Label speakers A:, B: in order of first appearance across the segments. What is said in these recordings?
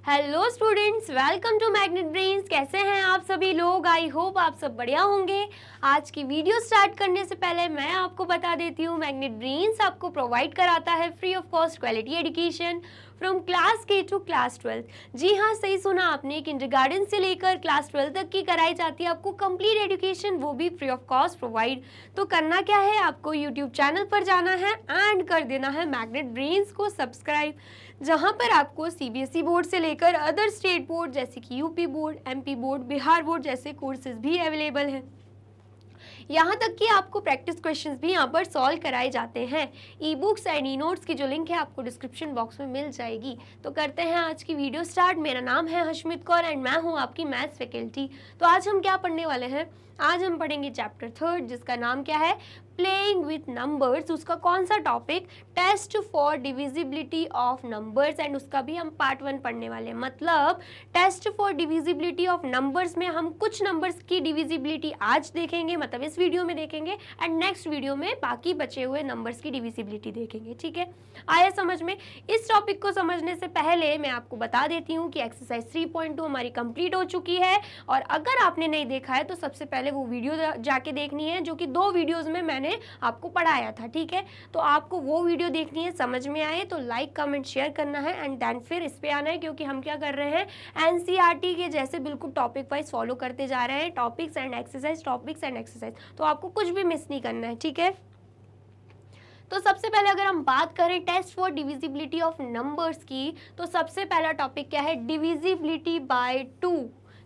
A: Hello students, welcome to Magnet Brains. कैसे हैं आप सभी लोग? आई होप आप सब बढ़िया होंगे। आज की वीडियो स्टार्ट करने से पहले मैं आपको बता देती हूँ, मैग्नेट ब्रेन्स आपको प्रोवाइड कराता है free of cost quality education from class के टू क्लास 12। जी हाँ, सही सुना आपने, किंडरगार्टन से लेकर क्लास 12 तक की कराई जाती है आपको कंप्लीट एजुकेशन, वो भी फ्री ऑफ कॉस्ट प्रोवाइड। तो करना क्या है, आपको यूट्यूब चैनल पर जाना है एंड कर देना है मैग्नेट ब्रेन्स को सब्सक्राइब, जहां पर आपको सीबीएसई बोर्ड से लेकर अदर स्टेट बोर्ड जैसे कि UP board, MP board, Bihar board जैसे कोर्सेज भी अवेलेबल हैं। यहाँ तक कि आपको प्रैक्टिस क्वेश्चंस भी यहाँ पर सॉल्व कराए जाते हैं। E books and e notes की जो लिंक है आपको डिस्क्रिप्शन बॉक्स में मिल जाएगी। तो करते हैं आज की वीडियो स्टार्ट। मेरा नाम है हशमित कौर एंड मैं हूँ आपकी मैथ्स फैकल्टी। तो आज हम क्या पढ़ने वाले हैं? आज हम पढ़ेंगे चैप्टर 3 जिसका नाम क्या है, प्लेइंग विथ नंबर्स। उसका कौन सा topic? Test for divisibility of numbers, and उसका भी हम पार्ट 1 पढ़ने वाले हैं। मतलब test for divisibility of numbers में हम कुछ नंबर्स की डिविजिबिलिटी आज देखेंगे, मतलब इस वीडियो में देखेंगे, एंड नेक्स्ट वीडियो में बाकी बचे हुए नंबर्स की डिविजिबिलिटी देखेंगे। ठीक है, आया समझ में? इस टॉपिक को समझने से पहले मैं आपको बता देती हूँ कि एक्सरसाइज 3.2 हमारी कंप्लीट हो चुकी है, और अगर आपने नहीं देखा है तो सबसे पहले वो वीडियो जाके देखनी है, जो कि 2 वीडियोज में मैंने आपको पढ़ाया था। ठीक है, तो आपको वो वीडियो देखनी है। समझ में आए तो लाइक कमेंट शेयर करना है एंड देन फिर इस पे आना है, क्योंकि हम क्या कर रहे हैं, एनसीईआरटी के जैसे बिल्कुल टॉपिक वाइज फॉलो करते जा रहे हैं, topics and exercise, topics and exercise. तो आपको कुछ भी मिस नहीं करना है। ठीक है, तो सबसे पहले अगर हम बात करें test for divisibility of numbers की, तो सबसे पहला टॉपिक क्या है, डिविजिबिलिटी बाय 2।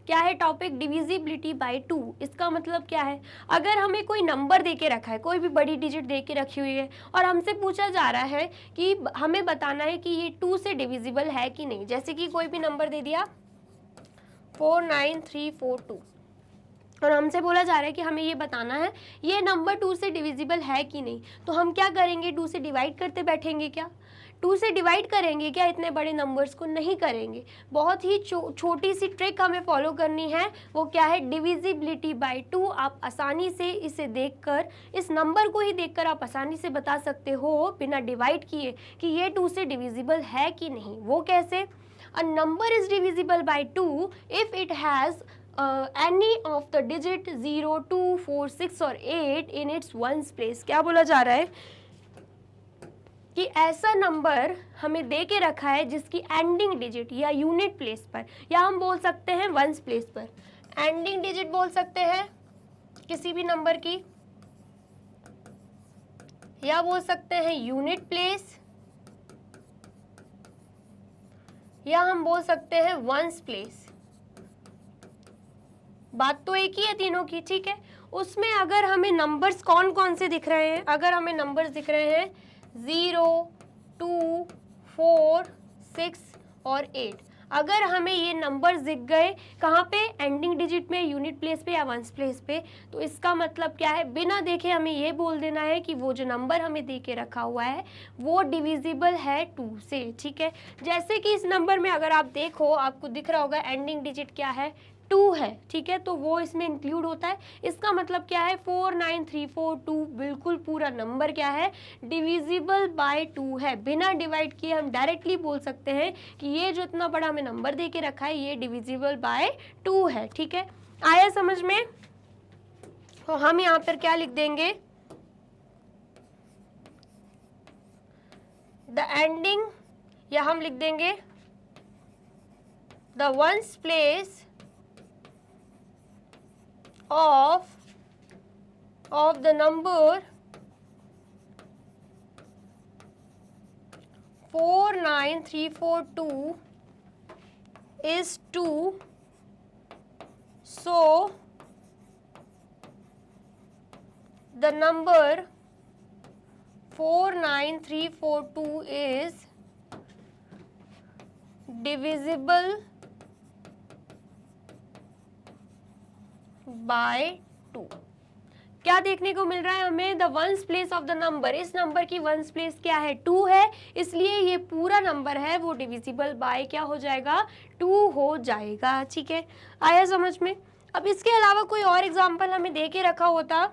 A: क्या है टॉपिक? Divisibility bye 2। इसका मतलब क्या है, अगर हमें कोई नंबर दे के रखा है, कोई भी बड़ी डिजिट दे के रखी हुई है, और हमसे पूछा जा रहा है कि हमें बताना है कि ये 2 से डिविजिबल है कि नहीं। जैसे कि कोई भी नंबर दे दिया 49342, और हमसे बोला जा रहा है कि हमें ये बताना है ये नंबर 2 से डिविजिबल है कि नहीं। तो हम क्या करेंगे, 2 से डिवाइड करते बैठेंगे क्या? 2 से डिवाइड करेंगे क्या? इतने बड़े नंबर्स को नहीं करेंगे। बहुत ही छोटी सी ट्रिक हमें फॉलो करनी है, वो क्या है, डिविजिबिलिटी बाय 2। आप आसानी से इसे देखकर, इस नंबर को ही देखकर आप आसानी से बता सकते हो बिना डिवाइड किए कि ये 2 से डिविजिबल है कि नहीं। वो कैसे? A number is divisible bye 2 if it has any of the digit 0, 2, 4, 6 और 8 in its ones place। क्या बोला जा रहा है कि ऐसा नंबर हमें दे के रखा है जिसकी एंडिंग डिजिट या यूनिट प्लेस पर, या हम बोल सकते हैं वंस प्लेस पर, एंडिंग डिजिट बोल सकते हैं किसी भी नंबर की, या बोल सकते हैं यूनिट प्लेस, या हम बोल सकते हैं वंस प्लेस। बात तो एक ही है तीनों की। ठीक है, उसमें अगर हमें नंबर्स कौन कौन से दिख रहे हैं, अगर हमें नंबर्स दिख रहे हैं 0, 2, 4, 6 और 8, अगर हमें ये नंबर्स दिख गए कहाँ पे, एंडिंग डिजिट में, यूनिट प्लेस पे या वंस प्लेस पे, तो इसका मतलब क्या है, बिना देखे हमें ये बोल देना है कि वो जो नंबर हमें दे के रखा हुआ है वो डिविजिबल है 2 से। ठीक है, जैसे कि इस नंबर में अगर आप देखो, आपको दिख रहा होगा एंडिंग डिजिट क्या है, 2 है। ठीक है, तो वो इसमें इंक्लूड होता है। इसका मतलब क्या है, 49342 बिल्कुल पूरा नंबर क्या है, डिविजिबल बाय 2 है। बिना डिवाइड किए हम डायरेक्टली बोल सकते हैं कि ये जो इतना बड़ा हमें नंबर दे के रखा है ये डिविजिबल बाय 2 है। ठीक है, आया समझ में? तो हम यहाँ पर क्या लिख देंगे, द एंडिंग, या हम लिख देंगे the ones place of the number 49342 is 2, so the number 49342 is divisible by 2। क्या देखने को मिल रहा है हमें, the ones place of the number, इस नंबर की वंस प्लेस क्या है, 2 है, इसलिए ये पूरा नंबर है वो डिविजिबल बाय क्या हो जाएगा, 2 हो जाएगा। ठीक है, आया समझ में? अब इसके अलावा कोई और एग्जांपल हमें दे के रखा होता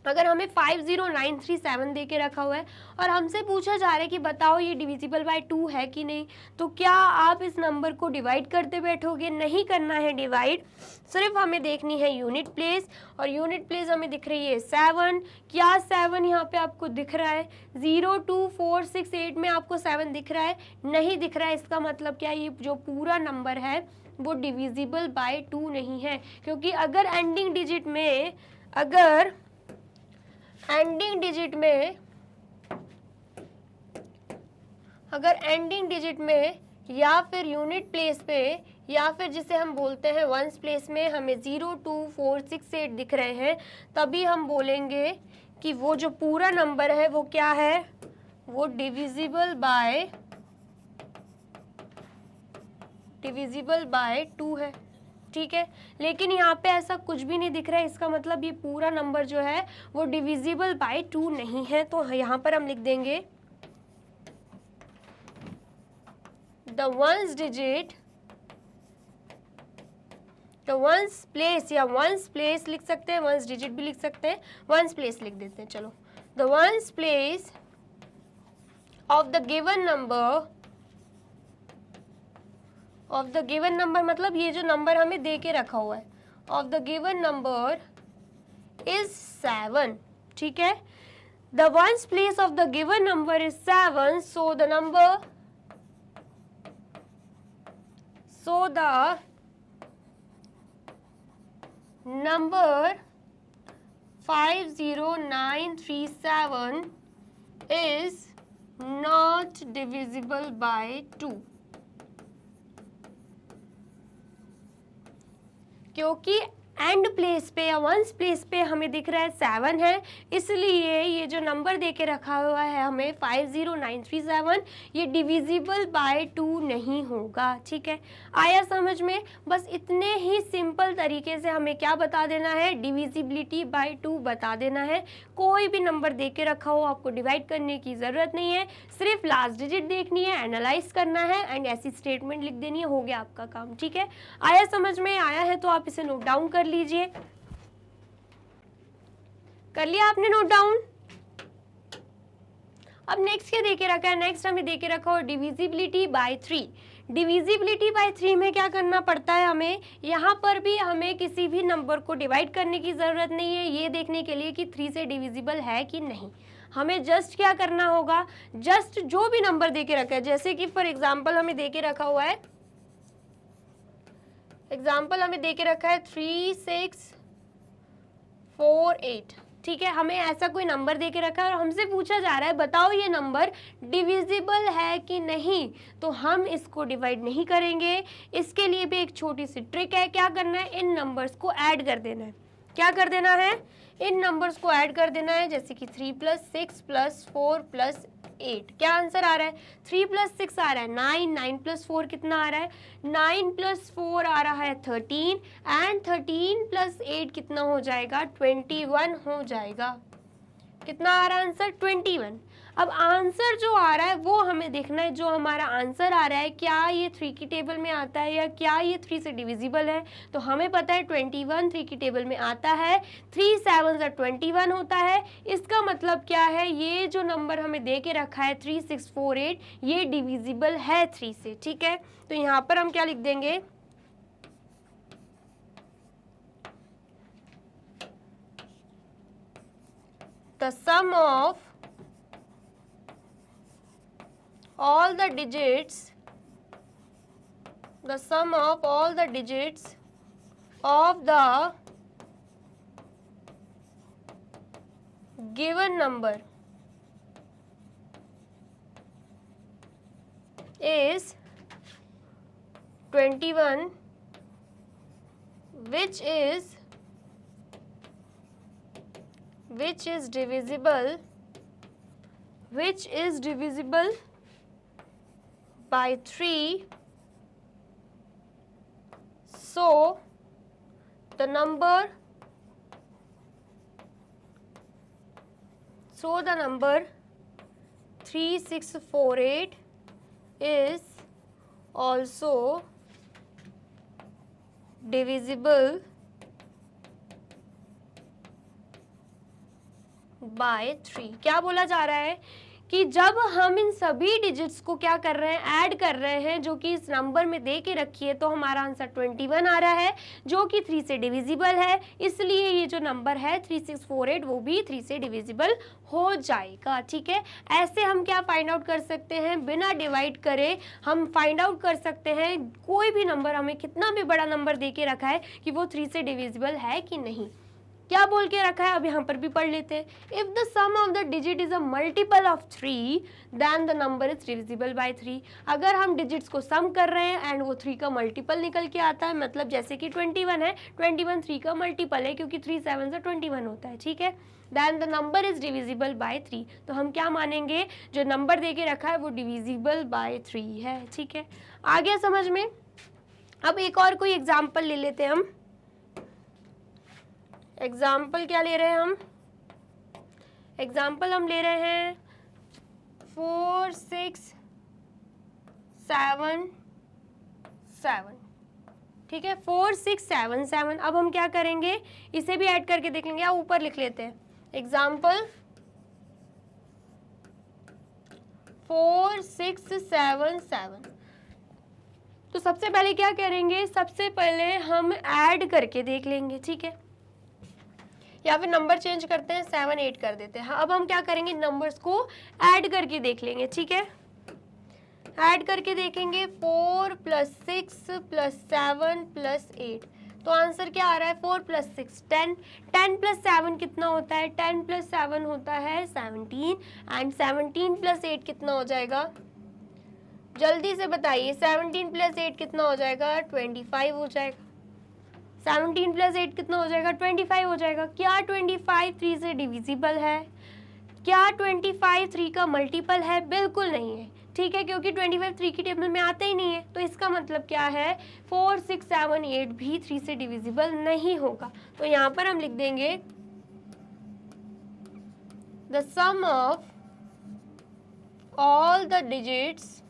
A: अगर हमें 50937 दे के रखा हुआ है और हमसे पूछा जा रहा है कि बताओ ये डिविजिबल बाय 2 है कि नहीं, तो क्या आप इस नंबर को डिवाइड करते बैठोगे? नहीं करना है डिवाइड, सिर्फ हमें देखनी है यूनिट प्लेस, और यूनिट प्लेस हमें दिख रही है 7। क्या 7 यहाँ पे आपको दिख रहा है? 0 2 4 6 8 में आपको 7 दिख रहा है? नहीं दिख रहा है। इसका मतलब क्या, ये जो पूरा नंबर है वो डिविजिबल बाय 2 नहीं है, क्योंकि अगर एंडिंग डिजिट में या फिर यूनिट प्लेस पे या फिर जिसे हम बोलते हैं वंस प्लेस में हमें 0 2 4 6 8 दिख रहे हैं, तभी हम बोलेंगे कि वो जो पूरा नंबर है वो क्या है, वो डिविजिबल बाय 2 है। ठीक है, लेकिन यहाँ पे ऐसा कुछ भी नहीं दिख रहा है, इसका मतलब ये पूरा नंबर जो है वो डिविजिबल बाय 2 नहीं है। तो यहाँ पर हम लिख देंगे द वंस प्लेस, या वंस प्लेस लिख सकते हैं, वंस डिजिट भी लिख सकते हैं, वंस प्लेस लिख देते हैं। चलो, the ones place of the given number मतलब ये जो नंबर हमें दे के रखा हुआ है, of the given number is 7। ठीक है, the ones place of the given number is 7, so the number 50937 is not divisible by 2, क्योंकि एंड प्लेस पे या वंस प्लेस पे हमें दिख रहा है 7 है, इसलिए ये जो नंबर दे के रखा हुआ है हमें 50937, ये डिविजिबल बाय 2 नहीं होगा। ठीक है, आया समझ में? बस इतने ही सिंपल तरीके से हमें क्या बता देना है, डिविजिबिलिटी बाय 2 बता देना है। कोई भी नंबर दे के रखा हो आपको डिवाइड करने की ज़रूरत नहीं है, सिर्फ लास्ट डिजिट देखनी है, एनालाइज करना है एंड ऐसी स्टेटमेंट लिख देनी है, हो गया आपका काम। ठीक है, आया समझ में? आया है तो आप इसे नोट डाउन कर लीजिए। कर लिया आपने नोट डाउन? अब नेक्स्ट क्या देके रखा है? नेक्स्ट हमें देके रखा हो डिविजिबिलिटी बाय 3। डिविजिबिलिटी बाय 3 में क्या करना पड़ता है हमें? यहाँ पर भी हमें किसी भी नंबर को डिवाइड करने की ज़रूरत नहीं है ये देखने के लिए कि 3 से डिविजिबल है कि नहीं। हमें जस्ट क्या करना होगा, जस्ट जो भी नंबर देके रखा है, जैसे कि फॉर एग्जाम्पल हमें देके रखा हुआ है, एग्जाम्पल हमें देके रखा है 3648। ठीक है, हमें ऐसा कोई नंबर देके रखा है और हमसे पूछा जा रहा है बताओ ये नंबर डिविजिबल है कि नहीं, तो हम इसको डिवाइड नहीं करेंगे। इसके लिए भी एक छोटी सी ट्रिक है, क्या करना है, इन नंबर्स को ऐड कर देना है। क्या कर देना है? इन नंबर्स को ऐड कर देना है, जैसे कि 3 + 6 + 4 + 8। क्या आंसर आ रहा है? 3 + 6 आ रहा है 9, 9 + 4 कितना आ रहा है? 9 + 4 आ रहा है 13, एंड 13 + 8 कितना हो जाएगा? 21 हो जाएगा। कितना आ रहा है आंसर? 21। अब आंसर जो आ रहा है वो हमें देखना है, जो हमारा आंसर आ रहा है क्या ये 3 की टेबल में आता है या क्या ये 3 से डिविजिबल है। तो हमें पता है 21 3 की टेबल में आता है, 3 7 21 होता है। इसका मतलब क्या है, ये जो नंबर हमें दे के रखा है 3648, ये डिविजिबल है 3 से। ठीक है, तो यहाँ पर हम क्या लिख देंगे, the sum of all the digits of the given number is 21, which is divisible by 3. So the number 3648 is also divisible bye 3। क्या बोला जा रहा है कि जब हम इन सभी डिजिट्स को क्या कर रहे हैं, ऐड कर रहे हैं, जो कि इस नंबर में दे के रखी है, तो हमारा आंसर 21 आ रहा है, जो कि 3 से डिविजिबल है। इसलिए ये जो नंबर है 3648 वो भी 3 से डिविजिबल हो जाएगा। ठीक है, ऐसे हम क्या फाइंड आउट कर सकते हैं, बिना डिवाइड करे हम फाइंड आउट कर सकते हैं कोई भी नंबर, हमें कितना भी बड़ा नंबर दे के रखा है, कि वो 3 से डिविजिबल है कि नहीं। क्या बोल के रखा है, अब यहाँ पर भी पढ़ लेते हैं। If the sum of the digit is a multiple of 3 then the number is divisible by 3। अगर हम डिजिट्स को सम कर रहे हैं एंड वो 3 का मल्टीपल निकल के आता है, मतलब जैसे कि 21 है, 21 3 का मल्टीपल है, क्योंकि 3 7 से 21 होता है। ठीक है, then the number is divisible by 3। तो हम क्या मानेंगे, जो नंबर दे के रखा है वो डिविजिबल बाय 3 है। ठीक है, आ गया समझ में। अब एक और कोई एग्जाम्पल ले लेते हैं हम। एग्जाम्पल क्या ले रहे हैं हम, एग्जाम्पल हम ले रहे हैं 4 6 7 7। ठीक है, 4 6 7 7। अब हम क्या करेंगे, इसे भी ऐड करके देख लेंगे, या ऊपर लिख लेते हैं। एग्जाम्पल 4 6 7 7। तो सबसे पहले क्या करेंगे, सबसे पहले हम ऐड करके देख लेंगे। ठीक है, या फिर नंबर चेंज करते हैं, 7 8 कर देते हैं। अब हम क्या करेंगे, नंबर्स को ऐड करके देख लेंगे। ठीक है, ऐड करके देखेंगे 4 + 6 + 7 + 8। तो आंसर क्या आ रहा है, 4 + 6 10। 10 + 7 कितना होता है, 10 + 7 होता है 17, एंड 17 + 8 कितना हो जाएगा, जल्दी से बताइए, 17 + 8 कितना हो जाएगा, 25 हो जाएगा। 17 + 8 कितना हो जाएगा, 25 हो जाएगा। क्या 25 3 से डिविजिबल है, क्या 25 3 का मल्टीपल है, बिल्कुल नहीं है। ठीक है, क्योंकि 25 3 की टेबल में आता ही नहीं है। तो इसका मतलब क्या है, 4 6 7 8 भी 3 से डिविजिबल नहीं होगा। तो यहाँ पर हम लिख देंगे the sum of all the digits,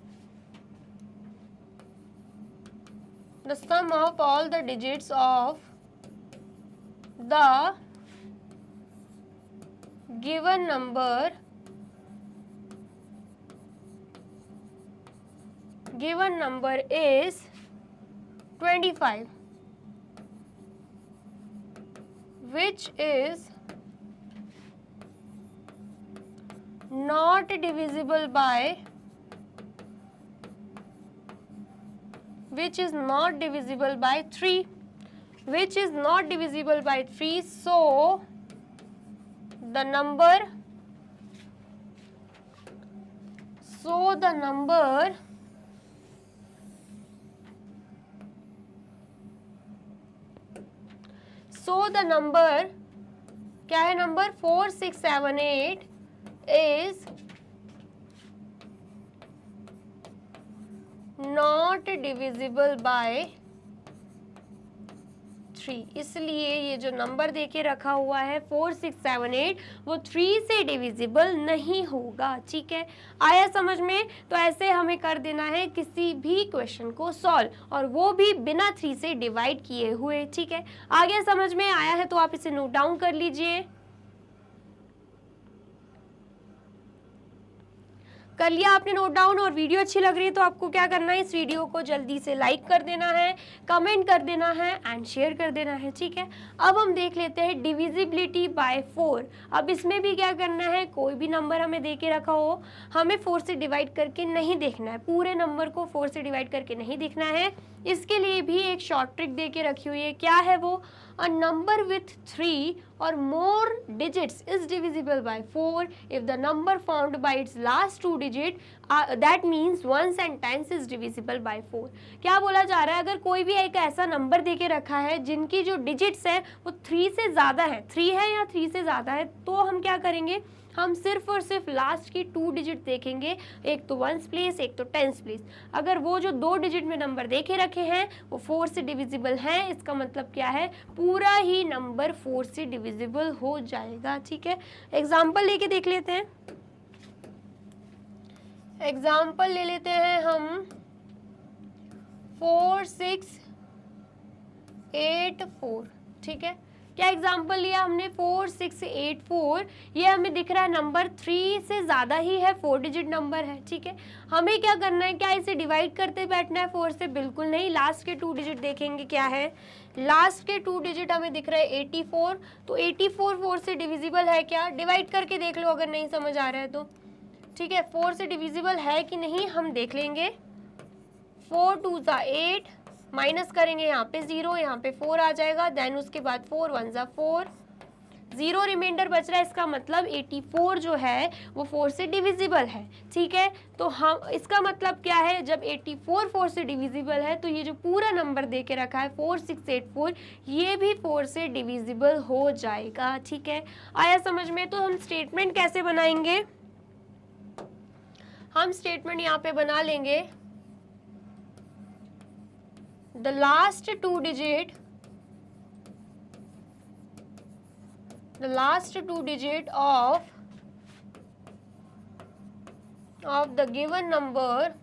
A: the sum of all the digits of the given number is 25, which is not divisible by 3, which is not divisible by 3, so the number क्या है, number 4 6 7 8 is not divisible by 3। इसलिए ये जो number देके रखा हुआ है 4 6 7 8 वो 3 से डिविजिबल नहीं होगा। ठीक है, आया समझ में। तो ऐसे हमें कर देना है किसी भी क्वेश्चन को सॉल्व, और वो भी बिना 3 से डिवाइड किए हुए। ठीक है, आ गया समझ में, आया है तो आप इसे नोट डाउन कर लीजिए। कर लिया आपने नोट डाउन, और वीडियो अच्छी लग रही है तो आपको क्या करना है, इस वीडियो को जल्दी से लाइक कर देना है, कमेंट कर देना है एंड शेयर कर देना है। ठीक है, अब हम देख लेते हैं डिविजिबिलिटी बाय 4। अब इसमें भी क्या करना है, कोई भी नंबर हमें दे के रखा हो, हमें 4 से डिवाइड करके नहीं देखना है, पूरे नंबर को 4 से डिवाइड करके नहीं देखना है। इसके लिए भी एक शॉर्ट ट्रिक दे के रखी हुई है। क्या है वो, a number with 3 or more digits is divisible by 4 if the number formed by its last 2 digit that means ones and tens is divisible by 4। क्या बोला जा रहा है, अगर कोई भी एक ऐसा नंबर दे के रखा है जिनकी जो डिजिट्स है वो 3 से ज़्यादा है, 3 है या 3 से ज़्यादा है, तो हम क्या करेंगे, हम सिर्फ और सिर्फ लास्ट की 2 डिजिट देखेंगे, एक तो 1s प्लेस एक तो 10s प्लेस। अगर वो जो 2 डिजिट में नंबर देखे रखे हैं वो 4 से डिविजिबल हैं, इसका मतलब क्या है, पूरा ही नंबर 4 से डिविजिबल हो जाएगा। ठीक है, एग्जाम्पल लेके देख लेते हैं। एग्जाम्पल ले लेते हैं हम 4 6 8 4। ठीक है, क्या एग्जाम्पल लिया हमने 4684, ये हमें दिख रहा है नंबर 3 से ज़्यादा ही है, 4 डिजिट नंबर है, ठीक है। हमें क्या करना है, क्या इसे डिवाइड करते बैठना है 4 से? बिल्कुल नहीं, लास्ट के 2 डिजिट देखेंगे क्या है। लास्ट के 2 डिजिट हमें दिख रहा है 84, तो 84 4 से डिविजिबल है क्या? डिवाइड करके देख लो अगर नहीं समझ आ रहा है तो, ठीक है। 4 से डिविजिबल है कि नहीं हम देख लेंगे। 4 2 ज़ा 8, माइनस करेंगे यहाँ पे 0, यहाँ पे 4 आ जाएगा, देन उसके बाद 4 1 ज़ा 4, 0 रिमाइंडर बच रहा है, इसका मतलब 84 जो है वो 4 से डिविजिबल है, ठीक है। तो हम इसका मतलब क्या है, जब 84 4 से डिविजिबल है तो ये जो पूरा नंबर दे के रखा है 4684, ये भी 4 से डिविजिबल हो जाएगा, ठीक है। आया समझ में? तो हम स्टेटमेंट कैसे बनाएंगे, हम स्टेटमेंट यहाँ पे बना लेंगे, the last two digit of the given number,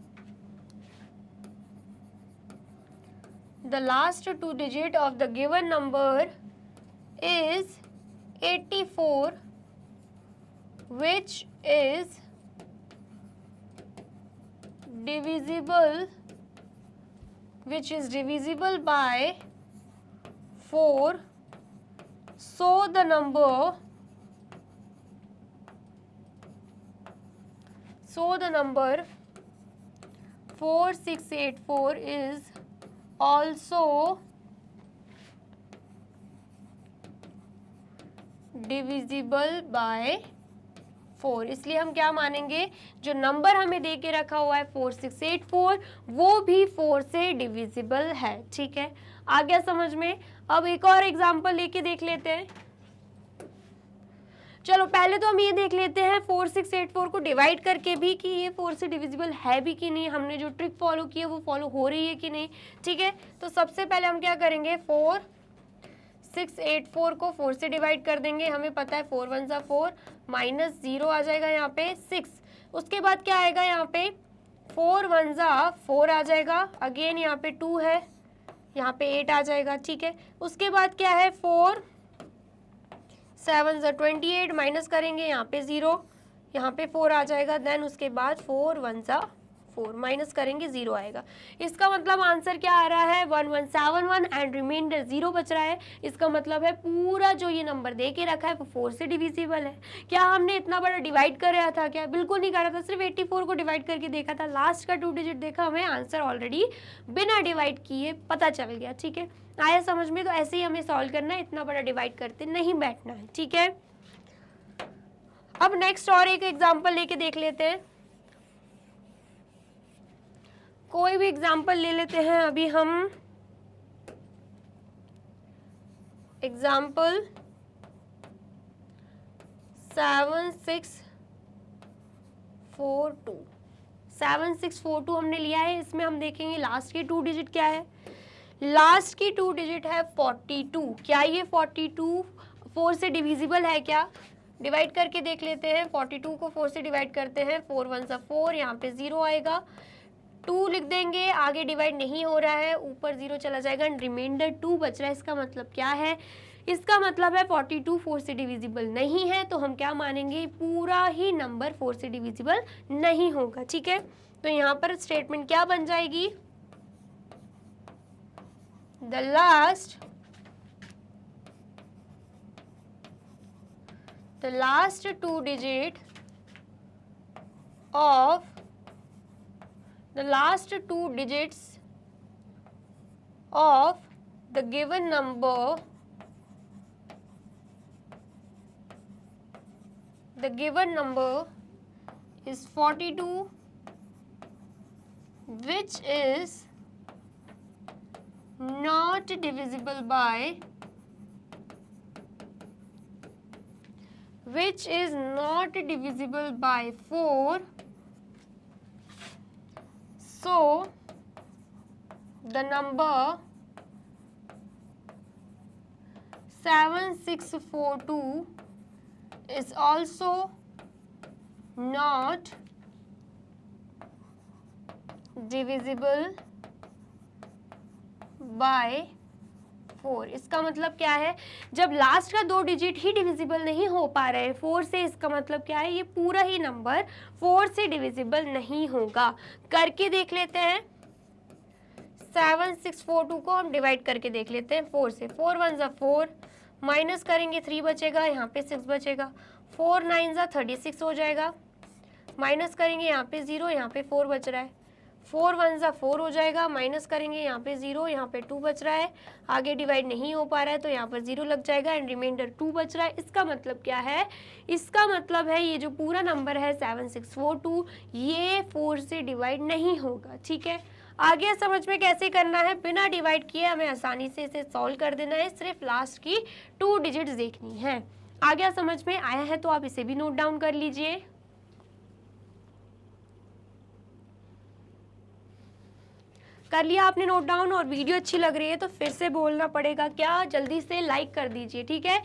A: the last two digit of the given number is 84, which is divisible by 4, so the number 4684 is also divisible by 4। इसलिए हम क्या मानेंगे, जो नंबर हमें दे के रखा हुआ है 4684, वो भी 4 से डिविजिबल है, ठीक है। आ गया समझ में? अब एक और एग्जांपल लेके देख लेते हैं। चलो पहले तो हम ये देख लेते हैं 4684 को डिवाइड करके भी कि ये 4 से डिविजिबल है भी कि नहीं, हमने जो ट्रिक फॉलो की है वो फॉलो हो रही है कि नहीं, ठीक है। तो सबसे पहले हम क्या करेंगे, 4684 को 4 से डिवाइड कर देंगे, हमें पता है 4 1 ज़ा 4, माइनस 0 आ जाएगा यहाँ पे 6, उसके बाद क्या आएगा यहाँ पे 4 1 ज़ा 4 आ जाएगा, अगेन यहाँ पे 2 है, यहाँ पे 8 आ जाएगा, ठीक है। उसके बाद क्या है 4 7 ज़ा 28, माइनस करेंगे यहाँ पे 0, यहाँ पे 4 आ जाएगा, देन उसके बाद 4 1 ज़ा 4, माइनस करेंगे 0 आएगा। इसका मतलब आंसर क्या आ रहा है 1171 एंड रिमाइंडर 0 बच रहा है। इसका मतलब है पूरा जो ये नंबर दे के रखा है वो 4 से डिविजिबल है। क्या हमने इतना बड़ा डिवाइड कर रहा था क्या? बिल्कुल नहीं कर रहा था, सिर्फ 84 को डिवाइड करके देखा था, लास्ट का 2 डिजिट देखा, हमें आंसर ऑलरेडी बिना डिवाइड किए पता चल गया, ठीक है। आया समझ में? तो ऐसे ही हमें सॉल्व करना है, इतना बड़ा डिवाइड करते नहीं बैठना है, ठीक है। अब नेक्स्ट और एक एग्जाम्पल लेके देख लेते हैं, कोई भी एग्जाम्पल ले लेते हैं अभी हम। एग्जाम्पल 7642 हमने लिया है। इसमें हम देखेंगे लास्ट की 2 डिजिट क्या है। लास्ट की 2 डिजिट है 42। क्या ये 42 4 से डिविजिबल है क्या? डिवाइड करके देख लेते हैं। 42 को 4 से डिवाइड करते हैं, 4 1 सा 4, यहाँ पे 0 आएगा, 2 लिख देंगे, आगे डिवाइड नहीं हो रहा है, ऊपर 0 चला जाएगा, रिमाइंडर 2 बच रहा है। इसका मतलब क्या है? इसका मतलब है 42 4 से डिविजिबल नहीं है, तो हम क्या मानेंगे, पूरा ही नंबर 4 से डिविजिबल नहीं होगा, ठीक है। तो यहाँ पर स्टेटमेंट क्या बन जाएगी, the last 2 digit of the last 2 digits of the given number, is 42, which is not divisible by 4. So the number 7642 is also not divisible by 4। इसका मतलब क्या है, जब लास्ट का 2 डिजिट ही डिविजिबल नहीं हो पा रहे 4 से, इसका मतलब क्या है, ये पूरा ही नंबर 4 से डिविजिबल नहीं होगा। करके देख लेते हैं। 7642 को हम डिवाइड करके देख लेते हैं 4 से। 4 1 ज़ा 4, माइनस करेंगे 3 बचेगा, यहाँ पे 6 बचेगा। 4 9 ज़ा 36 हो जाएगा, माइनस करेंगे यहाँ पे 0, यहाँ पे 4 बच रहा है। 4 1 ज़ा 4 हो जाएगा, माइनस करेंगे यहाँ पे 0, यहाँ पे 2 बच रहा है। आगे डिवाइड नहीं हो पा रहा है तो यहाँ पर 0 लग जाएगा एंड रिमाइंडर 2 बच रहा है। इसका मतलब क्या है, इसका मतलब है ये जो पूरा नंबर है 7642, ये 4 से डिवाइड नहीं होगा। ठीक है, आगे समझ में कैसे करना है, बिना डिवाइड किए हमें आसानी से इसे सॉल्व कर देना है, सिर्फ लास्ट की 2 डिजिट्स देखनी है। आगे समझ में आया है तो आप इसे भी नोट डाउन कर लीजिए। कर लिया आपने नोट डाउन, और वीडियो अच्छी लग रही है तो फिर से बोलना पड़ेगा क्या, जल्दी से लाइक कर दीजिए। ठीक है,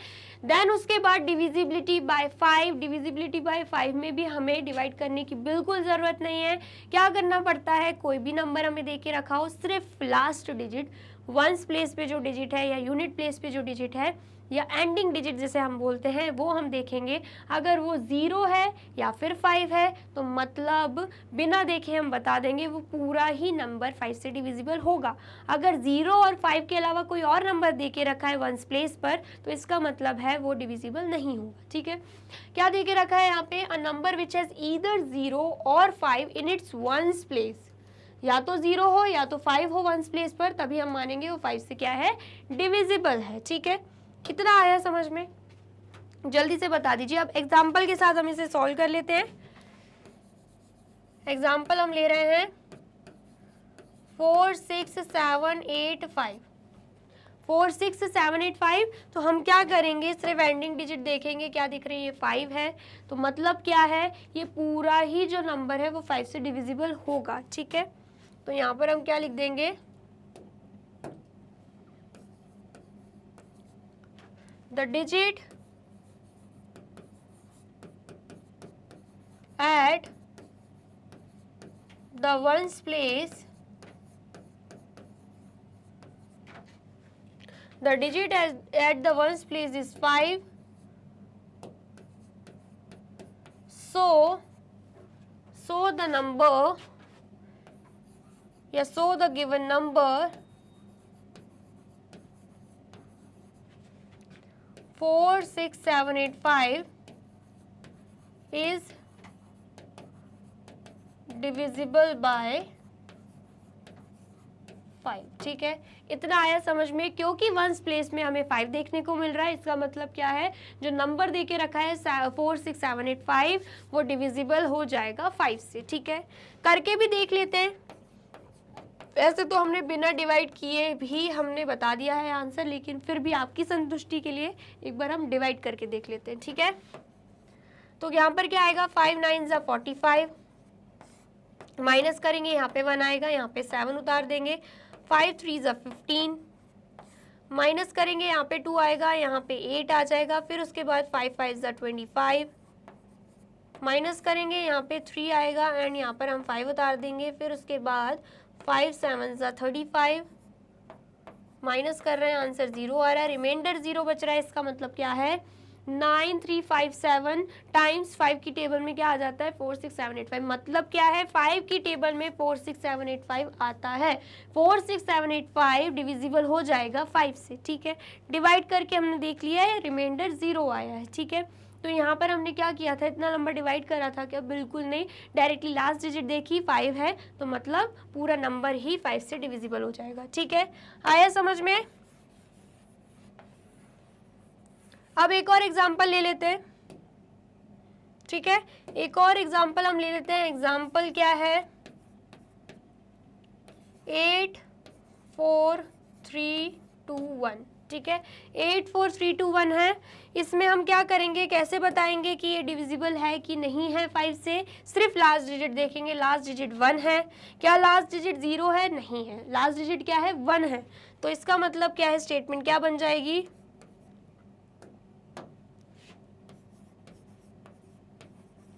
A: देन उसके बाद डिविजिबिलिटी बाय 5। डिविजिबिलिटी बाय 5 में भी हमें डिवाइड करने की बिल्कुल ज़रूरत नहीं है। क्या करना पड़ता है, कोई भी नंबर हमें दे के रखा हो, सिर्फ लास्ट डिजिट, वंस प्लेस पे जो डिजिट है या यूनिट प्लेस पे जो डिजिट है या एंडिंग डिजिट जिसे हम बोलते हैं, वो हम देखेंगे। अगर वो 0 है या फिर 5 है तो मतलब बिना देखे हम बता देंगे वो पूरा ही नंबर 5 से डिविजिबल होगा। अगर 0 और 5 के अलावा कोई और नंबर दे के रखा है वंस प्लेस पर तो इसका मतलब है वो डिविजिबल नहीं होगा। ठीक है, क्या दे के रखा है यहाँ पे, a number which has either 0 और 5 इन इट्स वंस प्लेस। या तो 0 हो या तो 5 हो वंस प्लेस पर, तभी हम मानेंगे वो 5 से क्या है, डिविजिबल है। ठीक है, कितना आया समझ में, जल्दी से बता दीजिए। अब एग्जाम्पल के साथ हम इसे सॉल्व कर लेते हैं। एग्जाम्पल हम ले रहे हैं 4 6 7 8 5। 4 6 7 8 5, तो हम क्या करेंगे, सिर्फ एंडिंग डिजिट देखेंगे, क्या दिख रही है, 5 है, तो मतलब क्या है, ये पूरा ही जो नंबर है वो 5 से डिविजिबल होगा। ठीक है, तो यहाँ पर हम क्या लिख देंगे, the digit at the ones place, the digit at the ones place is 5, so the number, so the given number 4 6 7 8 5 is divisible by 5। ठीक है, इतना आया समझ में, क्योंकि वंस प्लेस में हमें 5 देखने को मिल रहा है, इसका मतलब क्या है, जो नंबर दे के रखा है 4 6 7 8 5 वो डिविजिबल हो जाएगा 5 से। ठीक है, करके भी देख लेते हैं। वैसे तो हमने बिना डिवाइड किए भी हमने बता दिया है आंसर, लेकिन फिर भी आपकी संतुष्टि के लिए एक बार हम डिवाइड करके देख लेते हैं। ठीक है, तो यहाँ पर क्या आएगा, 5 9 ज़ा 45, माइनस करेंगे, यहाँ पे 1 आएगा, यहाँ पे 7 उतार देंगे। 5 3 ज़ा 15, माइनस करेंगे, यहाँ पे 2 आएगा, यहाँ पे 8 आ जाएगा। फिर उसके बाद 5 5 ज़ा 25, माइनस करेंगे, यहाँ पे 3 आएगा एंड यहाँ पर हम 5 उतार देंगे। फिर उसके बाद 5 7 ज़ा 35, माइनस कर रहे हैं, आंसर 0 आ रहा है, रिमाइंडर 0 बच रहा है। इसका मतलब क्या है, 9357 टाइम्स 5 की टेबल में क्या आ जाता है, 46785। मतलब क्या है, 5 की टेबल में 46785 आता है। 46785 डिविजिबल हो जाएगा 5 से। ठीक है, डिवाइड करके हमने देख लिया है, रिमाइंडर 0 आया है। ठीक है, तो यहाँ पर हमने क्या किया था, इतना नंबर डिवाइड करा था क्या, बिल्कुल नहीं, डायरेक्टली लास्ट डिजिट देखी 5 है तो मतलब पूरा नंबर ही 5 से डिविजिबल हो जाएगा। ठीक है, आया समझ में। अब एक और एग्जाम्पल ले लेते हैं। ठीक है, एक और एग्जाम्पल हम ले लेते हैं। एग्जाम्पल क्या है, 8 4 3 2 1। ठीक है, 8 4 3 2 1 है। इसमें हम क्या करेंगे, कैसे बताएंगे कि ये डिविजिबल है कि नहीं है 5 से, सिर्फ लास्ट डिजिट देखेंगे। लास्ट डिजिट 1 है, क्या लास्ट डिजिट 0 है, नहीं है, लास्ट डिजिट क्या है, 1 है। तो इसका मतलब क्या है, स्टेटमेंट क्या बन जाएगी,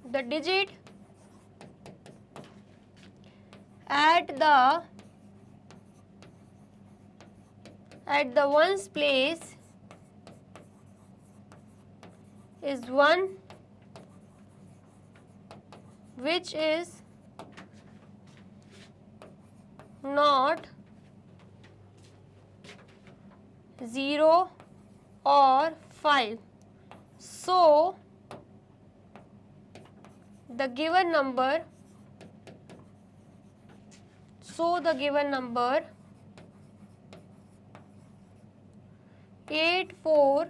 A: the digit at the at the ones place is 1 which is not 0 or 5. So the given number 8 4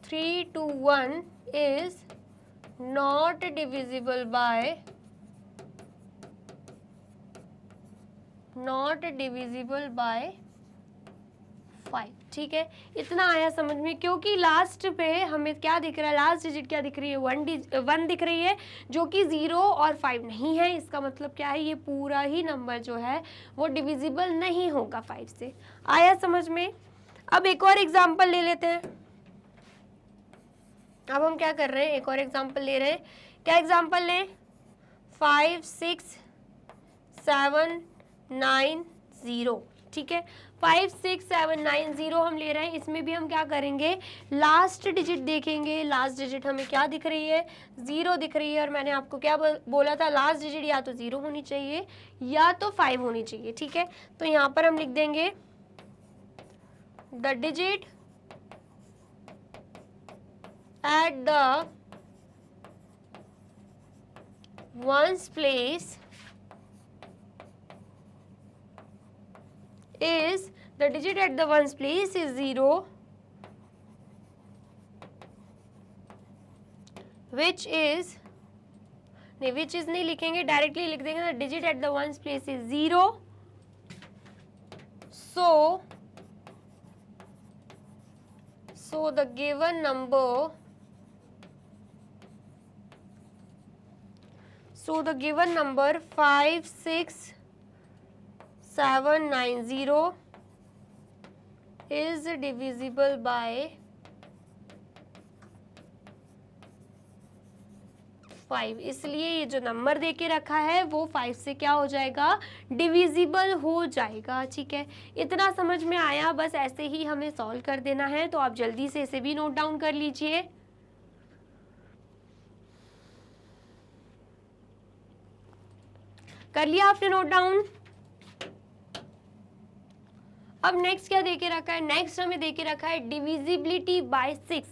A: 3 2 1 is not divisible by 5. ठीक है, इतना आया समझ में, क्योंकि लास्ट पे हमें क्या दिख रहा है, लास्ट डिजिट क्या दिख रही है, 1 दिख रही है, जो कि 0 और 5 नहीं है। इसका मतलब क्या है, ये पूरा ही नंबर जो है वो डिविजिबल नहीं होगा 5 से। आया समझ में। अब एक और एग्जांपल ले लेते हैं। अब हम क्या कर रहे हैं, एक और एग्जांपल ले रहे हैं। क्या एग्जांपल लें, 5 6 7 9 0। ठीक है, 5 6 7 9 0 हम ले रहे हैं। इसमें भी हम क्या करेंगे, लास्ट डिजिट देखेंगे। लास्ट डिजिट हमें क्या दिख रही है, 0 दिख रही है। और मैंने आपको क्या बोला था, लास्ट डिजिट या तो 0 होनी चाहिए या तो 5 होनी चाहिए। ठीक है, तो यहाँ पर हम लिख देंगे the digit at the ones place is 0 which is नहीं लिखेंगे, डायरेक्टली लिख देंगे। the digit at the ones place is 0, so the given number 5 6 7 9 0 is divisible by 5। इसलिए ये जो नंबर दे के रखा है वो 5 से क्या हो जाएगा, डिविजिबल हो जाएगा। ठीक है, इतना समझ में आया। बस ऐसे ही हमें सॉल्व कर देना है, तो आप जल्दी से इसे भी नोट डाउन कर लीजिए। कर लिया आपने नोट डाउन। अब नेक्स्ट क्या देके रखा है, नेक्स्ट हमें देके रखा है डिविजिबिलिटी बाय 6।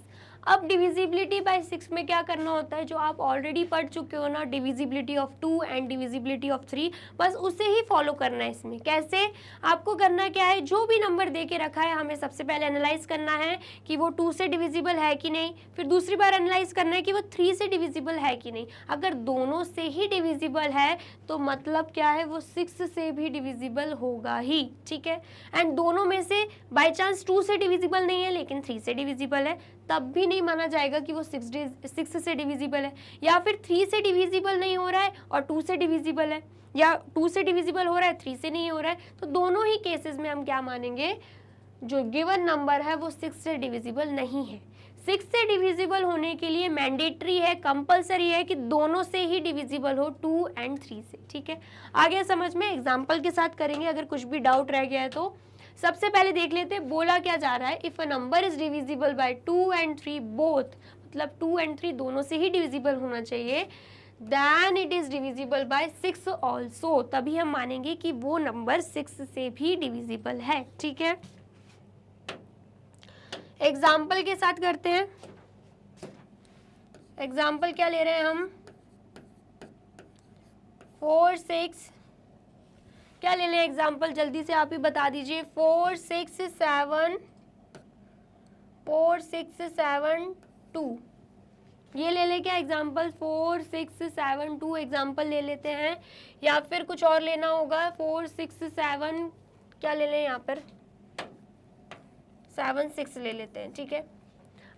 A: अब डिविजिबिलिटी बाय 6 में क्या करना होता है, जो आप ऑलरेडी पढ़ चुके हो ना, divisibility of 2 and divisibility of 3, बस उसे ही फॉलो करना है। इसमें कैसे आपको करना क्या है, जो भी नंबर दे के रखा है हमें सबसे पहले एनालाइज करना है कि वो 2 से डिविजिबल है कि नहीं। फिर दूसरी बार एनालाइज करना है कि वो 3 से डिविजिबल है कि नहीं। अगर दोनों से ही डिविजिबल है तो मतलब क्या है, वो 6 से भी डिविजिबल होगा ही। ठीक है, एंड दोनों में से बाई चांस 2 से डिविजिबल नहीं है लेकिन 3 से डिविजिबल है, तब भी नहीं माना जाएगा कि वो 6 से डिविजिबल है। या फिर 3 से डिविजिबल नहीं हो रहा है और 2 से डिविजिबल है, या 2 से डिविजिबल हो रहा है 3 से नहीं हो रहा है, तो दोनों ही केसेस में हम क्या मानेंगे, जो गिवन नंबर है वो 6 से डिविजिबल नहीं है। 6 से डिविजिबल होने के लिए मैंडेटरी है, कंपलसरी है कि दोनों से ही डिविजिबल हो, 2 एंड 3 से। ठीक है, आगे समझ में एग्जाम्पल के साथ करेंगे। अगर कुछ भी डाउट रह गया है तो सबसे पहले देख लेते हैं, बोला क्या जा रहा है, if a number is divisible bye 2 and 3 both, मतलब 2 एंड 3 दोनों से ही डिविजिबल होना चाहिए, then it is divisible by 6 also, तभी हम मानेंगे कि वो नंबर 6 से भी डिविजिबल है। ठीक है, एग्जाम्पल के साथ करते हैं। एग्जाम्पल क्या ले रहे हैं हम, 4 6, क्या ले लें एग्जाम्पल, जल्दी से आप ही बता दीजिए। 4 6 7 2, ये ले लें क्या एग्जाम्पल, 4 6 7 2 एग्जाम्पल ले लेते हैं। या फिर कुछ और लेना होगा, 4 6 7 क्या ले लें, यहाँ पर 7 6 ले लेते हैं। ठीक है,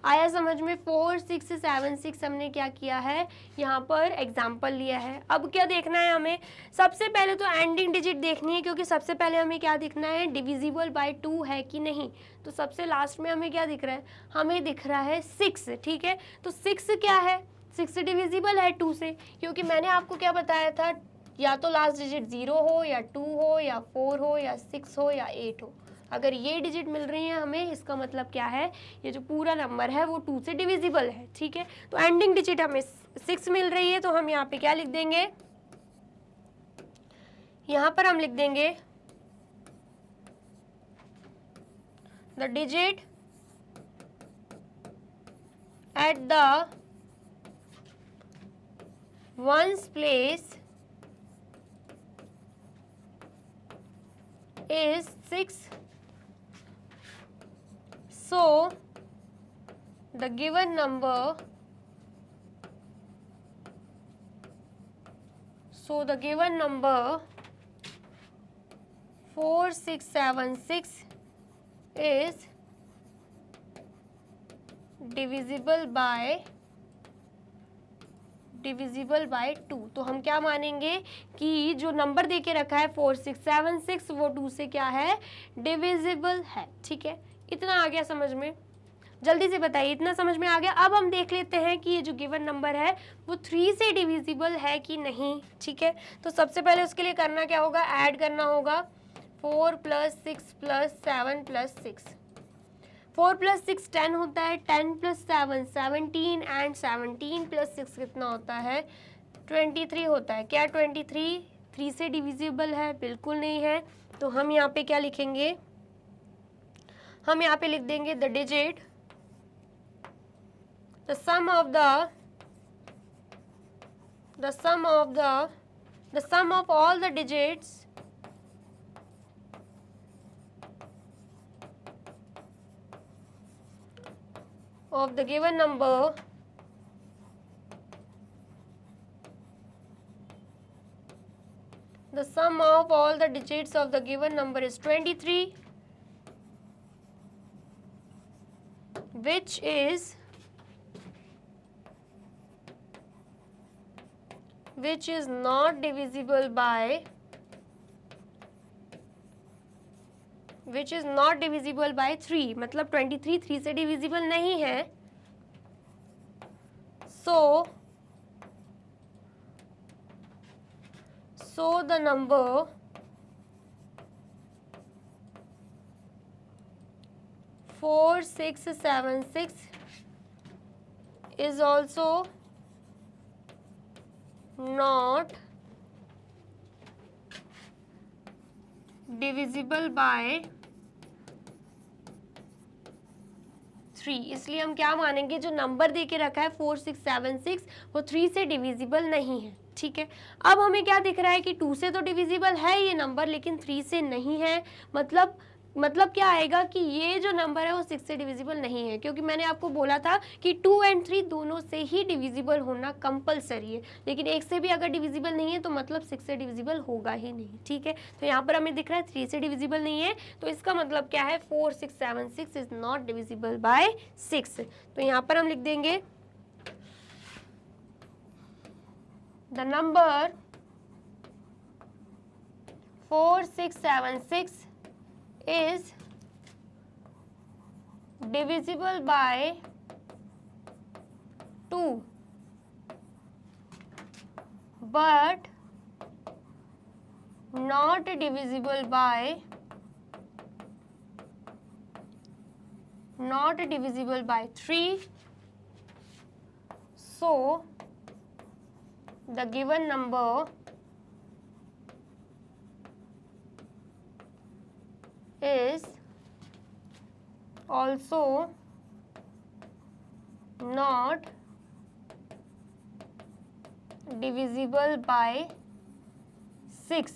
A: आया समझ में। 4 6 7 6 हमने क्या किया है, यहाँ पर एग्जाम्पल लिया है। अब क्या देखना है हमें, सबसे पहले तो एंडिंग डिजिट देखनी है, क्योंकि सबसे पहले हमें क्या दिखना है, डिविजिबल बाय 2 है कि नहीं। तो सबसे लास्ट में हमें क्या दिख रहा है, हमें दिख रहा है 6। ठीक है, तो 6 क्या है, 6 डिविजिबल है 2 से, क्योंकि मैंने आपको क्या बताया था, या तो लास्ट डिजिट 0 हो या 2 हो या 4 हो या 6 हो या 8 हो। अगर ये डिजिट मिल रही है हमें, इसका मतलब क्या है, ये जो पूरा नंबर है वो 2 से डिविजिबल है। ठीक है, तो एंडिंग डिजिट हमें 6 मिल रही है, तो हम यहाँ पे क्या लिख देंगे, यहाँ पर हम लिख देंगे the digit at the ones place is 6, so the given number 4676 is divisible by 2। तो हम क्या मानेंगे कि जो नंबर दे के रखा है 4676 वो 2 से क्या है, डिविजिबल है। ठीक है, इतना आ गया समझ में? जल्दी से बताइए, इतना समझ में आ गया? अब हम देख लेते हैं कि ये जो गिवन नंबर है वो 3 से डिविजिबल है कि नहीं। ठीक है, तो सबसे पहले उसके लिए करना क्या होगा, ऐड करना होगा 4 + 6 + 7 + 6। 4 + 6 10 होता है, 10 + 7 17 एंड 17 + 6 कितना होता है, 23 होता है। क्या 23 3 से डिविजिबल है? बिल्कुल नहीं है। तो हम यहाँ पे क्या लिखेंगे, हम यहाँ पे लिख देंगे the digit, the sum of all the digits of the given number the sum of all the digits of the given number is 23, which is not divisible by 3, मतलब 23 3 से डिविजिबल नहीं है। So the number 4676 is also not divisible by 3। इसलिए हम क्या मानेंगे, जो number दे के रखा है 4676 वो 3 से डिविजिबल नहीं है। ठीक है, अब हमें क्या दिख रहा है कि 2 से तो डिविजिबल है ये नंबर, लेकिन 3 से नहीं है। मतलब क्या आएगा कि ये जो नंबर है वो 6 से डिविजिबल नहीं है, क्योंकि मैंने आपको बोला था कि 2 और 3 दोनों से ही डिविजिबल होना कंपलसरी है, लेकिन एक से भी अगर डिविजिबल नहीं है तो मतलब 6 से डिविजिबल होगा ही नहीं। ठीक है, तो यहाँ पर हमें दिख रहा है 3 से डिविजिबल नहीं है, तो इसका मतलब क्या है, 4676 इज नॉट डिविजिबल बाय 6। तो यहाँ पर हम लिख देंगे the number 4676 is divisible by 2 but not divisible by 3, so the given number is also not divisible by 6।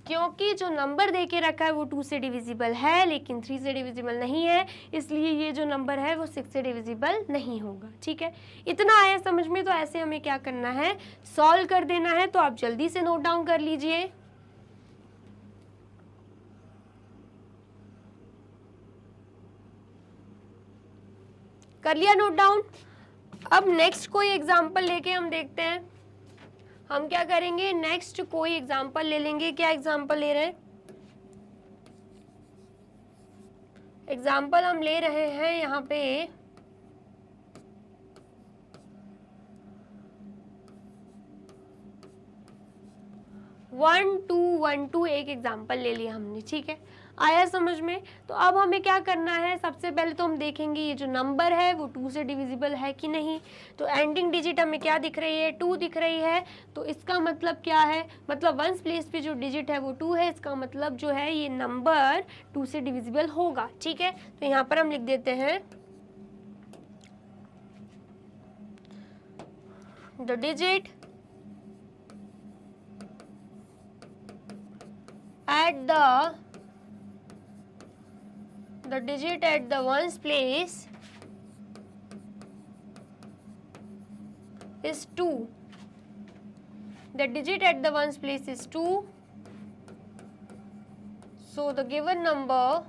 A: क्योंकि जो नंबर दे के रखा है वो 2 से डिविजिबल है लेकिन 3 से डिविजिबल नहीं है, इसलिए ये जो नंबर है वो 6 से डिविजिबल नहीं होगा। ठीक है, इतना आया समझ में? तो ऐसे हमें क्या करना है, सॉल्व कर देना है। तो आप जल्दी से नोट डाउन कर लीजिए। कर लिया नोट डाउन? अब नेक्स्ट कोई एग्जाम्पल लेके हम देखते हैं, हम क्या करेंगे, नेक्स्ट कोई एग्जाम्पल ले लेंगे। क्या एग्जाम्पल ले रहे हैं? एग्जाम्पल हम ले रहे हैं यहाँ पे 1 1212 एक एग्जाम्पल ले लिया हमने, ठीक है, आया समझ में। तो अब हमें क्या करना है, सबसे पहले तो हम देखेंगे ये जो नंबर है वो 2 से डिविजिबल है कि नहीं। तो एंडिंग डिजिट हमें क्या दिख रही है, 2 दिख रही है। तो इसका मतलब क्या है, मतलब वंस प्लेस पे जो डिजिट है वो 2 है, इसका मतलब जो है ये नंबर 2 से डिविजिबल होगा, ठीक है। तो यहाँ पर हम लिख देते हैं the digit at the digit at the ones place is 2. The digit at the ones place is 2. So the given number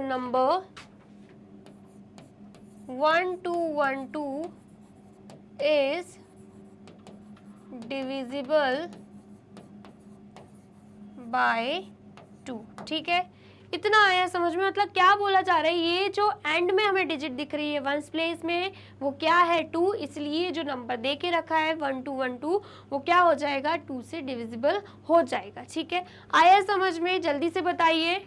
A: number 1212 is divisible by 2, ठीक है। इतना आया समझ में, मतलब क्या बोला जा रहा है, ये जो एंड में हमें डिजिट दिख रही है वंस प्लेस में वो क्या है 2, इसलिए जो नंबर दे के रखा है 1212 वो क्या हो जाएगा 2 से डिविजिबल हो जाएगा, ठीक है। आया समझ में, जल्दी से बताइए,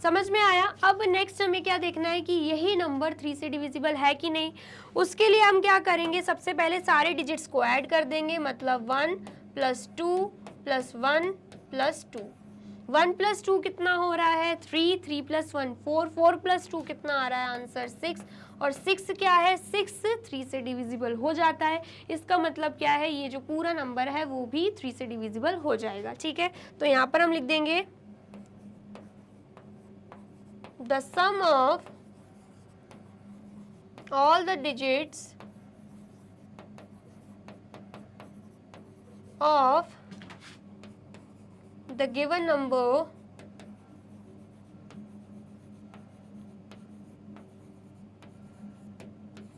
A: समझ में आया। अब नेक्स्ट हमें क्या देखना है कि यही नंबर 3 से डिविजिबल है कि नहीं। उसके लिए हम क्या करेंगे, सबसे पहले सारे डिजिट्स को ऐड कर देंगे, मतलब 1 + 2 + 1 + 2। 1 + 2 कितना हो रहा है 3, 3 + 1 4, 4 + 2 कितना आ रहा है आंसर 6, और 6 क्या है 6 3 से डिविजिबल हो जाता है। इसका मतलब क्या है, ये जो पूरा नंबर है वो भी 3 से डिविजिबल हो जाएगा, ठीक है। तो यहाँ पर हम लिख देंगे the sum of all the digits of the given number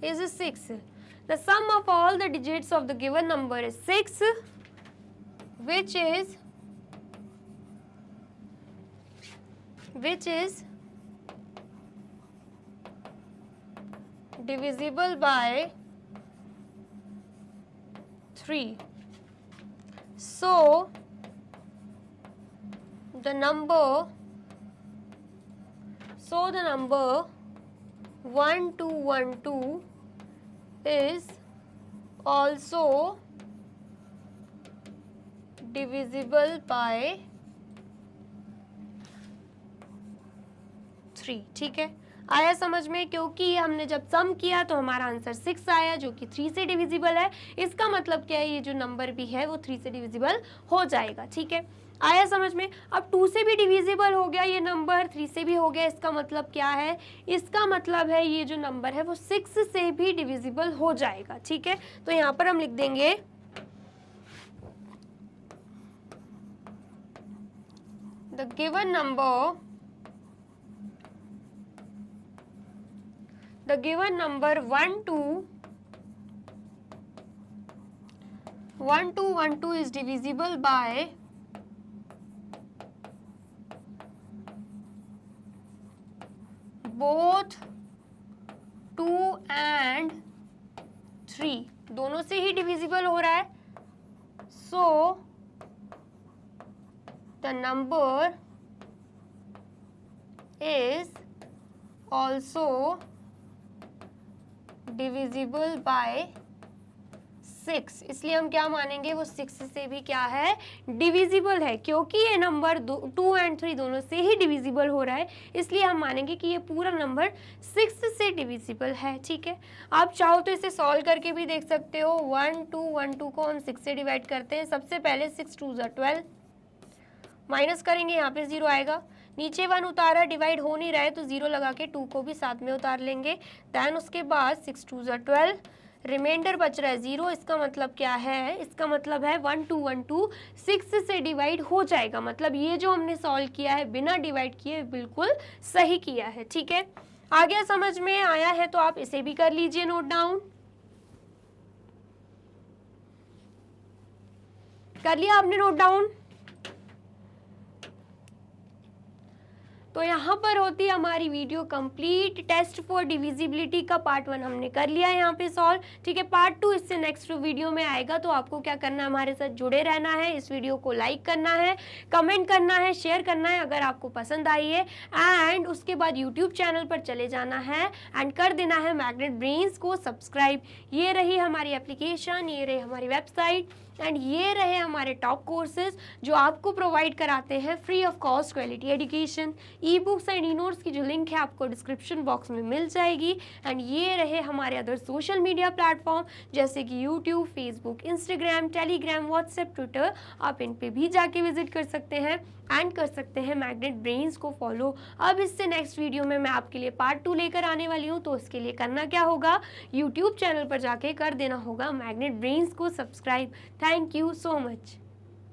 A: is 6. The sum of all the digits of the given number is 6, which is divisible by 3. So the number 1212 is also divisible by 3, ठीक है। आया समझ में, क्योंकि हमने जब सम किया तो हमारा आंसर 6 आया जो कि 3 से डिविजिबल है। इसका मतलब क्या है, ये जो नंबर भी है वो 3 से डिविजिबल हो जाएगा, ठीक है। आया समझ में। अब 2 से भी डिविजिबल हो गया ये नंबर, 3 से भी हो गया, इसका मतलब क्या है, इसका मतलब है ये जो नंबर है वो 6 से भी डिविजिबल हो जाएगा, ठीक है। तो यहाँ पर हम लिख देंगे the given number 1212 is divisible by both 2 and 3, दोनों से ही डिविजिबल हो रहा है। So the number is also divisible by 6, इसलिए हम क्या मानेंगे, वो 6 से भी क्या है डिविजिबल है, क्योंकि ये नंबर 2 and 3 दोनों से ही डिविजिबल हो रहा है, इसलिए हम मानेंगे कि ये पूरा नंबर 6 से डिविजिबल है, ठीक है। आप चाहो तो इसे सॉल्व करके भी देख सकते हो। 1 2 1 2 को हम 6 से डिवाइड करते हैं। सबसे पहले 6 2 = 12, माइनस करेंगे, यहाँ पे 0 आएगा, नीचे 1 उतारा, डिवाइड हो नहीं रहा है तो 0 लगा के 2 को भी साथ में उतार लेंगे। दैन उसके बाद 6 2 = 12, रिमाइंडर बच रहा है 0, इसका मतलब क्या है, इसका मतलब है 1212 6 से डिवाइड हो जाएगा, मतलब ये जो हमने सॉल्व किया है बिना डिवाइड किए बिल्कुल सही किया है, ठीक है। आ गया समझ में, आया है तो आप इसे भी कर लीजिए नोट डाउन। कर लिया आपने नोट डाउन। तो यहाँ पर होती है हमारी video complete. Test for divisibility का पार्ट 1 हमने कर लिया है यहाँ पे सॉल्व, ठीक है। पार्ट 2 इससे नेक्स्ट वीडियो में आएगा, तो आपको क्या करना है, हमारे साथ जुड़े रहना है, इस वीडियो को लाइक करना है, कमेंट करना है, शेयर करना है अगर आपको पसंद आई है, एंड उसके बाद यूट्यूब चैनल पर चले जाना है एंड कर देना है मैग्नेट ब्रेन्स को सब्सक्राइब। ये रही हमारी एप्लीकेशन, ये रही हमारी वेबसाइट एंड ये रहे हमारे टॉप कोर्सेज जो आपको प्रोवाइड कराते हैं free of cost quality education. E books and e notes की जो लिंक है आपको डिस्क्रिप्शन बॉक्स में मिल जाएगी। एंड ये रहे हमारे अदर सोशल मीडिया प्लेटफॉर्म जैसे कि YouTube, Facebook, Instagram, Telegram, WhatsApp, Twitter, आप इन पे भी जाके विजिट कर सकते हैं एंड कर सकते हैं मैग्नेट ब्रेन्स को फॉलो। अब इससे नेक्स्ट वीडियो में मैं आपके लिए पार्ट 2 लेकर आने वाली हूँ, तो इसके लिए करना क्या होगा, यूट्यूब चैनल पर जाके कर देना होगा मैग्नेट ब्रेन्स को subscribe. Thank you so much.